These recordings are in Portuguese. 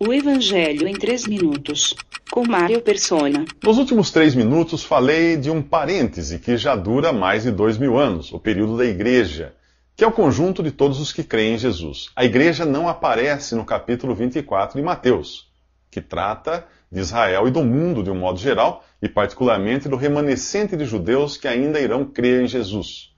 O Evangelho em 3 minutos, com Mário Persona. Nos últimos 3 minutos falei de um parêntese que já dura mais de 2000 anos, o período da Igreja, que é o conjunto de todos os que creem em Jesus. A Igreja não aparece no capítulo 24 de Mateus, que trata de Israel e do mundo de um modo geral, e particularmente do remanescente de judeus que ainda irão crer em Jesus.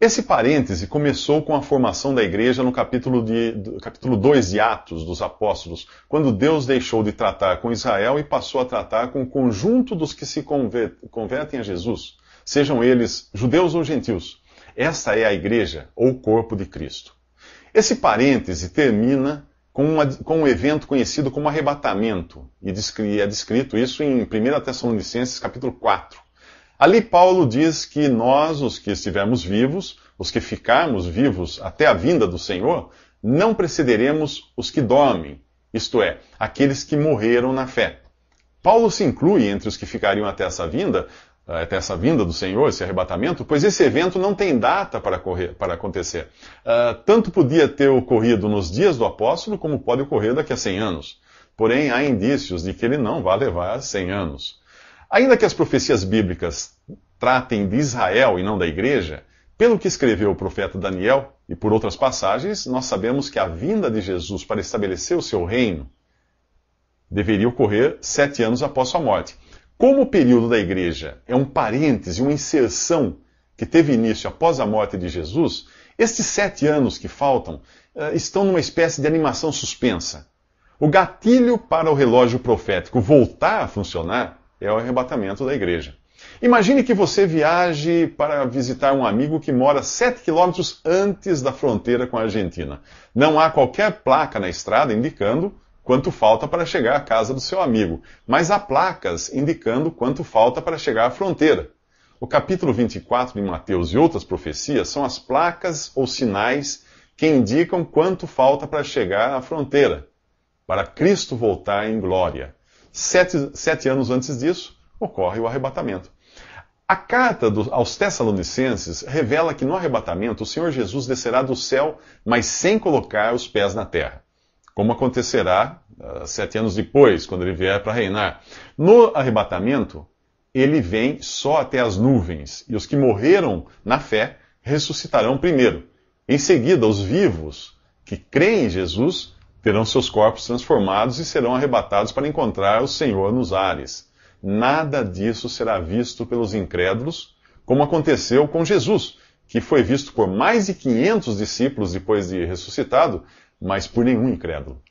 Esse parêntese começou com a formação da igreja no capítulo 2 de Atos dos Apóstolos, quando Deus deixou de tratar com Israel e passou a tratar com o conjunto dos que se convertem a Jesus, sejam eles judeus ou gentios. Esta é a igreja, ou o corpo de Cristo. Esse parêntese termina com um evento conhecido como arrebatamento, e é descrito isso em 1 Tessalonicenses capítulo 4. Ali Paulo diz que nós, os que estivermos vivos, os que ficarmos vivos até a vinda do Senhor, não precederemos os que dormem, isto é, aqueles que morreram na fé. Paulo se inclui entre os que ficariam até essa vinda do Senhor, esse arrebatamento, pois esse evento não tem data para acontecer. Tanto podia ter ocorrido nos dias do apóstolo, como pode ocorrer daqui a 100 anos. Porém, há indícios de que ele não vai levar 100 anos. Ainda que as profecias bíblicas tratem de Israel e não da igreja, pelo que escreveu o profeta Daniel e por outras passagens, nós sabemos que a vinda de Jesus para estabelecer o seu reino deveria ocorrer 7 anos após sua morte. Como o período da igreja é um parêntese, uma inserção que teve início após a morte de Jesus, estes 7 anos que faltam estão numa espécie de animação suspensa. O gatilho para o relógio profético voltar a funcionar é o arrebatamento da igreja. Imagine que você viaje para visitar um amigo que mora 7 quilômetros antes da fronteira com a Argentina. Não há qualquer placa na estrada indicando quanto falta para chegar à casa do seu amigo, mas há placas indicando quanto falta para chegar à fronteira. O capítulo 24 de Mateus e outras profecias são as placas ou sinais que indicam quanto falta para chegar à fronteira, para Cristo voltar em glória. 7 anos antes disso, ocorre o arrebatamento. A carta aos Tessalonicenses revela que no arrebatamento o Senhor Jesus descerá do céu, mas sem colocar os pés na terra, como acontecerá 7 anos depois, quando ele vier para reinar. No arrebatamento, ele vem só até as nuvens, e os que morreram na fé ressuscitarão primeiro. Em seguida, os vivos que creem em Jesus terão seus corpos transformados e serão arrebatados para encontrar o Senhor nos ares. Nada disso será visto pelos incrédulos, como aconteceu com Jesus, que foi visto por mais de 500 discípulos depois de ressuscitado, mas por nenhum incrédulo.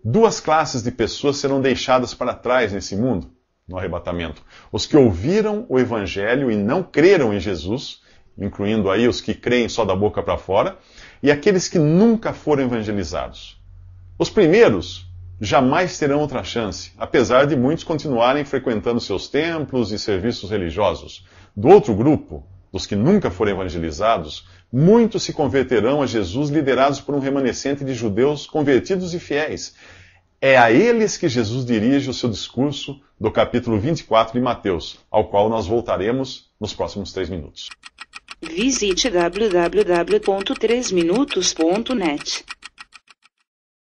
2 classes de pessoas serão deixadas para trás nesse mundo, no arrebatamento. Os que ouviram o Evangelho e não creram em Jesus, incluindo aí os que creem só da boca para fora, e aqueles que nunca foram evangelizados. Os primeiros jamais terão outra chance, apesar de muitos continuarem frequentando seus templos e serviços religiosos. Do outro grupo, dos que nunca foram evangelizados, muitos se converterão a Jesus liderados por um remanescente de judeus convertidos e fiéis. É a eles que Jesus dirige o seu discurso do capítulo 24 de Mateus, ao qual nós voltaremos nos próximos 3 minutos. Visite www.3minutos.net.